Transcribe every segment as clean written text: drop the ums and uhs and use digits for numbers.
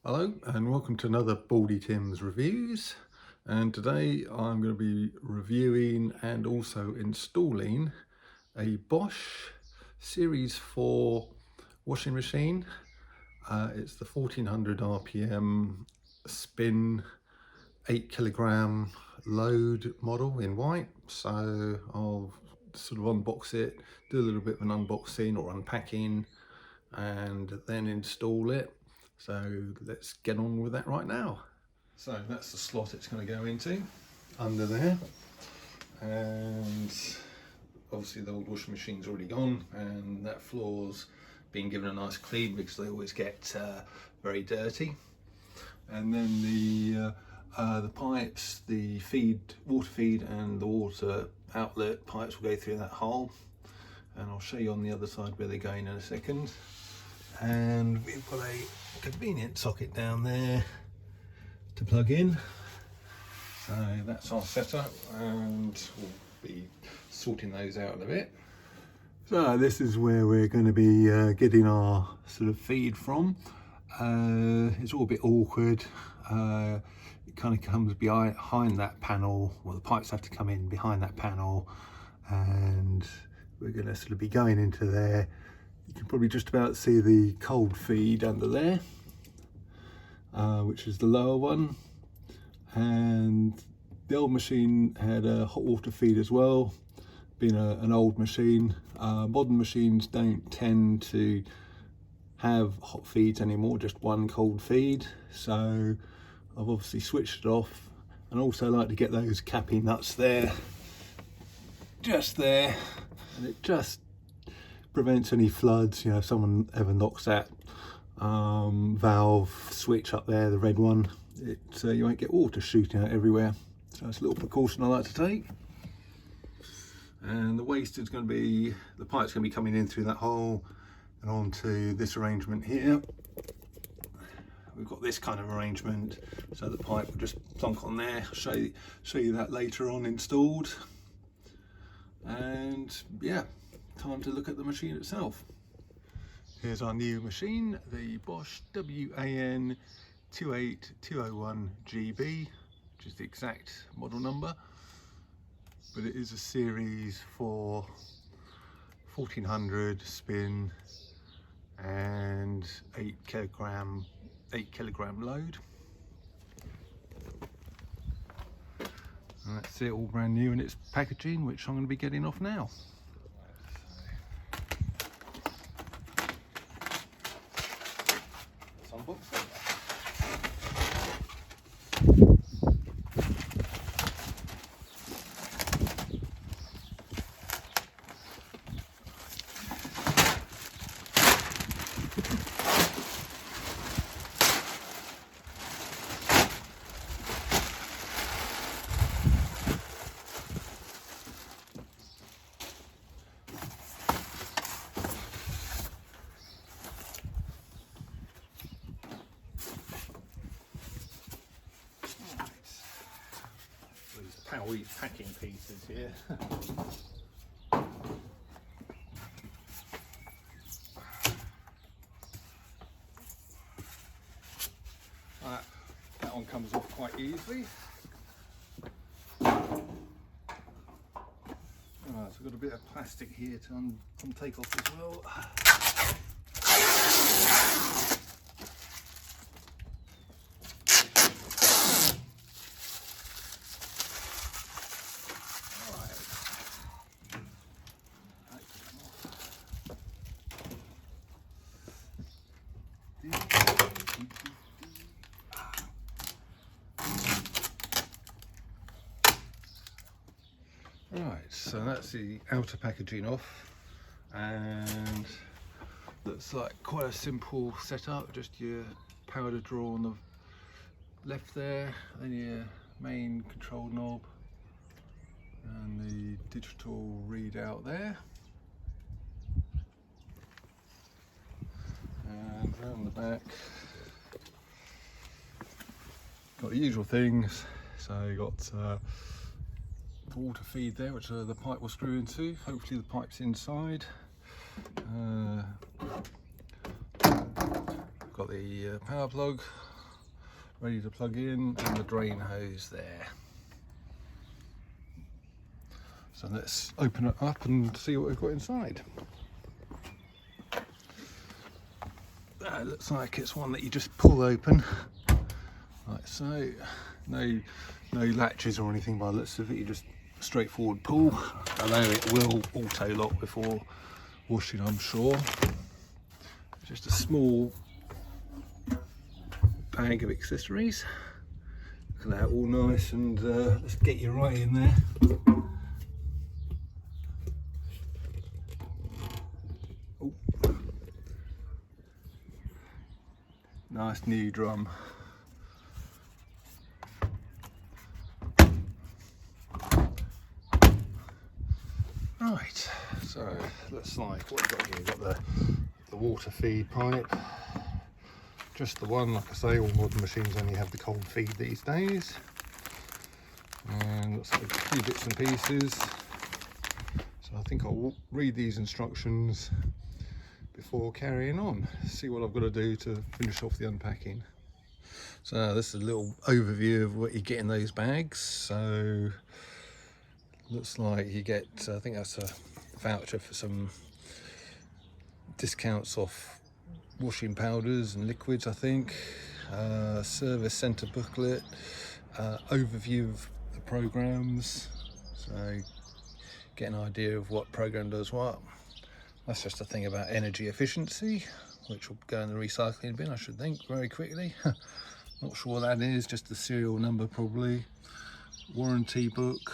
Hello and welcome to another Baldy Tim's Reviews, and today I'm going to be reviewing and also installing a Bosch Series 4 washing machine. It's the 1400 RPM spin 8 kilogram load model in white, so I'll sort of unbox it, do a little bit of an unboxing or unpacking and then install it. So let's get on with that right now. So that's the slot it's going to go into, under there. And obviously the old washing machine's already gone, and that floor's been given a nice clean because they always get very dirty. And then the pipes, the water feed and the water outlet pipes will go through that hole. And I'll show you on the other side where they're going in a second. And we've got a convenient socket down there to plug in, so that's our setup, and we'll be sorting those out in a bit. So this is where we're going to be getting our sort of feed from. It's all a bit awkward. It kind of comes behind that panel, well, the pipes have to come in behind that panel, and we're going to sort of be going into there. You can probably just about see the cold feed under there, which is the lower one, and the old machine had a hot water feed as well, being an old machine. Modern machines don't tend to have hot feeds anymore, just one cold feed, so I've obviously switched it off. And also like to get those capping nuts there, just there, and it just prevents any floods. You know, if someone ever knocks that valve switch up there, the red one, you won't get water shooting out everywhere. So it's a little precaution I like to take. And the waste is going to be, the pipe's going to be coming in through that hole and onto this arrangement here. We've got this kind of arrangement, so the pipe will just plonk on there. I'll show you that later on installed. And yeah, time to look at the machine itself. Here's our new machine, the Bosch WAN28201GB, which is the exact model number, but it is a series for 1400 spin and 8 kilogram load. And that's it, all brand new in its packaging, which I'm going to be getting off now. These packing pieces here. That one comes off quite easily. So I've got a bit of plastic here to take off as well. Right, so that's the outer packaging off, and looks like quite a simple setup. Just your powder drawer on the left there, then your main control knob and the digital readout there, and around the back got the usual things. So you got water feed there, which the pipe will screw into. Hopefully the pipe's inside. Got the power plug ready to plug in, and the drain hose there. So let's open it up and see what we've got inside. It looks like it's one that you just pull open, like so. No latches or anything by the looks of it, you just straightforward pull, although it will auto lock before washing, I'm sure. Just a small bag of accessories. Look at that, all nice, and let's get you right in there. Oh. Nice new drum. Right, so looks like what we've got here. We've got the water feed pipe. Just the one, like I say, all modern machines only have the cold feed these days. And looks like a few bits and pieces. So I think I'll read these instructions before carrying on. See what I've got to do to finish off the unpacking. So this is a little overview of what you get in those bags. So looks like you get, I think that's a voucher for some discounts off washing powders and liquids, I think. Service centre booklet, overview of the programs, so get an idea of what program does what. That's just a thing about energy efficiency, which will go in the recycling bin, I should think, very quickly. Not sure what that is, just the serial number probably. Warranty book,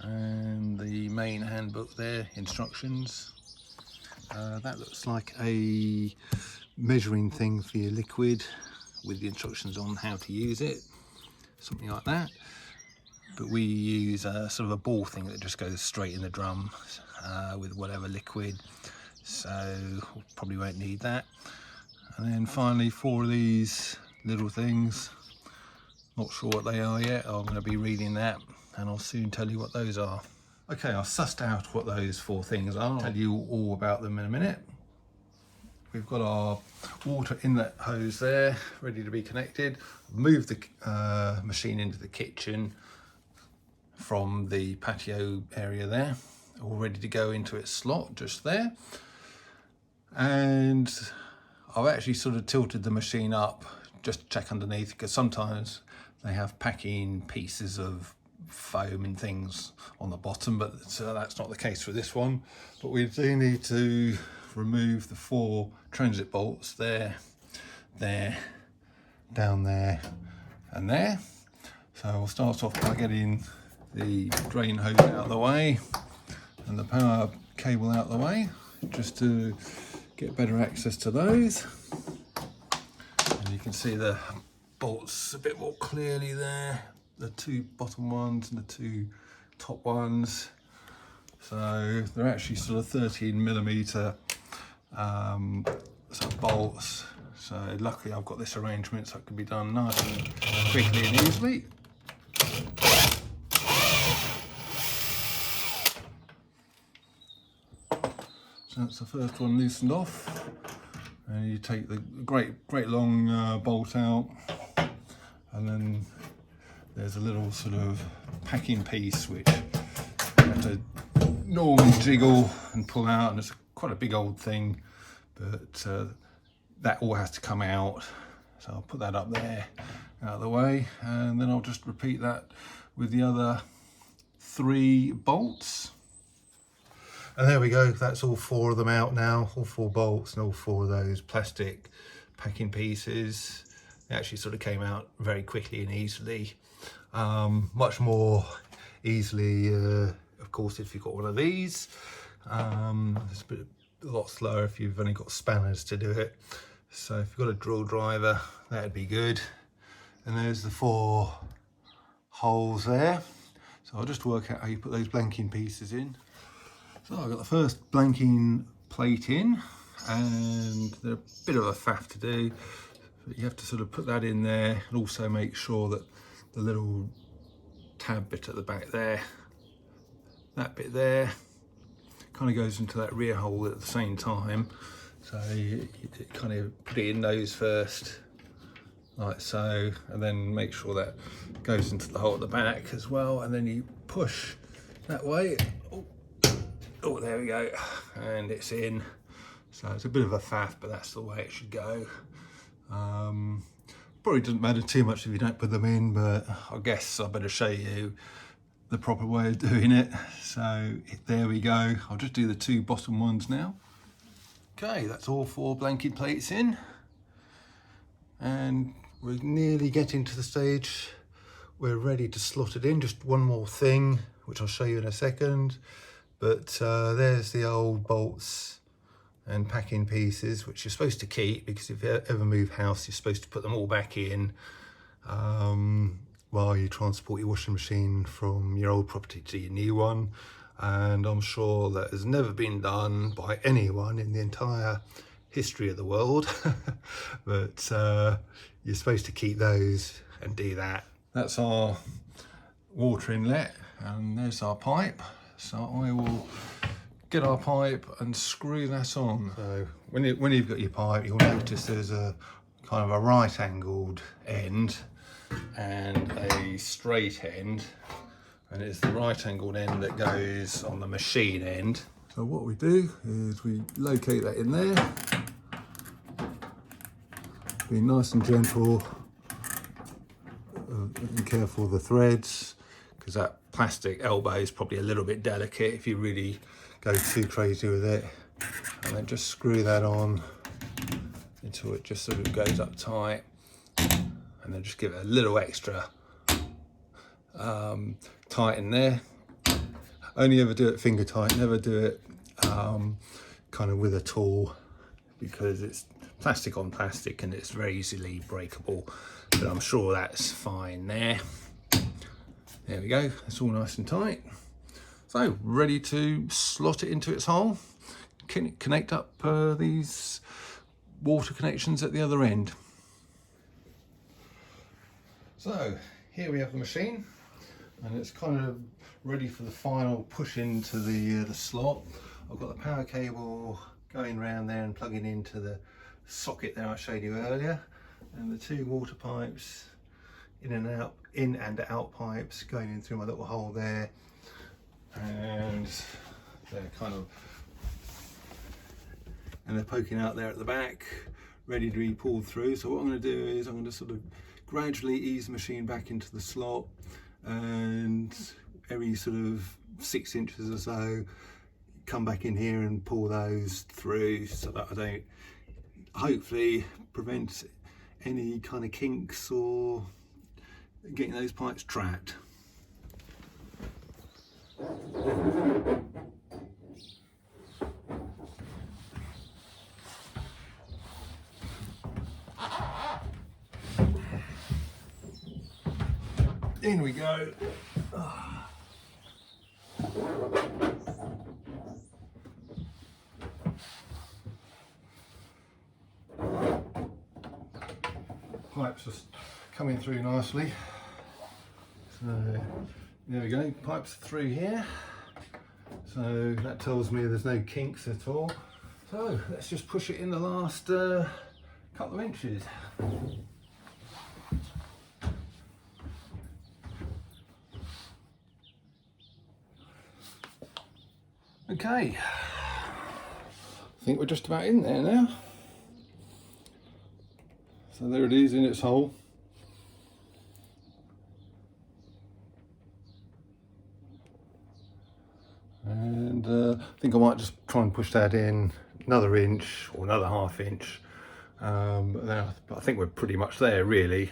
and the main handbook there, instructions. That looks like a measuring thing for your liquid with the instructions on how to use it, something like that. But we use sort of a ball thing that just goes straight in the drum with whatever liquid, so probably won't need that. And then finally 4 of these little things, not sure what they are yet. I'm going to be reading that and I'll soon tell you what those are. Okay, I've sussed out what those 4 things are. I'll tell you all about them in a minute. We've got our water inlet hose there, ready to be connected. Move the machine into the kitchen from the patio area there, all ready to go into its slot just there. And I've actually sort of tilted the machine up just to check underneath, because sometimes they have packing pieces of foam and things on the bottom, but that's not the case for this one. But we do need to remove the 4 transit bolts there, down there and there. So we'll start off by getting the drain hose out of the way and the power cable out of the way, just to get better access to those. And you can see the bolts a bit more clearly there, the 2 bottom ones and the 2 top ones. So they're actually sort of 13mm sort of bolts. So luckily I've got this arrangement so it can be done nice and quickly and easily. So that's the first one loosened off, and you take the great long bolt out, and then there's a little sort of packing piece which you have to normally jiggle and pull out, and it's quite a big old thing, but that all has to come out. So I'll put that up there out of the way, and then I'll just repeat that with the other 3 bolts. And there we go, that's all 4 of them out now, all 4 bolts and all 4 of those plastic packing pieces. They actually sort of came out very quickly and easily. Much more easily, of course, if you've got one of these. It's a lot slower if you've only got spanners to do it. So if you've got a drill driver, that'd be good. And there's the 4 holes there. So I'll just work out how you put those blanking pieces in. So I've got the first blanking plate in, and they're a bit of a faff to do, but you have to sort of put that in there, and also make sure that the little tab bit at the back there, that bit there, kind of goes into that rear hole at the same time. So you kind of put it in those first, like so, and then make sure that goes into the hole at the back as well, and then you push that way. Oh, there we go, and it's in. So it's a bit of a faff, but that's the way it should go. Probably doesn't matter too much if you don't put them in, but I guess I better show you the proper way of doing it. So there we go. I'll just do the two bottom ones now. Okay, that's all 4 blanket plates in, and we're nearly getting to the stage we're ready to slot it in. Just one more thing, which I'll show you in a second, but there's the old bolts and packing pieces, which you're supposed to keep, because if you ever move house, you're supposed to put them all back in while you transport your washing machine from your old property to your new one. And I'm sure that has never been done by anyone in the entire history of the world. But you're supposed to keep those and do that. That's our water inlet, and there's our pipe. So I will get our pipe and screw that on. So when you've got your pipe, you'll notice there's a kind of a right angled end and a straight end, and it's the right angled end that goes on the machine end. So what we do is we locate that in there, be nice and gentle and careful of the threads, because that plastic elbow is probably a little bit delicate if you really go too crazy with it. And then just screw that on until it just sort of goes up tight, and then just give it a little extra tight in there. Only ever do it finger tight, never do it kind of with a tool, because it's plastic on plastic and it's very easily breakable. But I'm sure that's fine there. There we go, it's all nice and tight. So ready to slot it into its hole, connect up these water connections at the other end. So here we have the machine, and it's kind of ready for the final push into the slot. I've got the power cable going around there and plugging into the socket there I showed you earlier, and the 2 water pipes in and out pipes going in through my little hole there, and they're poking out there at the back, ready to be pulled through. So what I'm going to do is I'm going to sort of gradually ease the machine back into the slot, and every sort of 6 inches or so come back in here and pull those through, so that I don't hopefully prevent any kind of kinks or getting those pipes trapped. In we go. Pipes just coming through nicely. So there we go, pipes through here. So that tells me there's no kinks at all. So let's just push it in the last couple of inches. Okay, I think we're just about in there now. So there it is in its hole. And I think I might just try and push that in another inch or another half inch. But I think we're pretty much there really.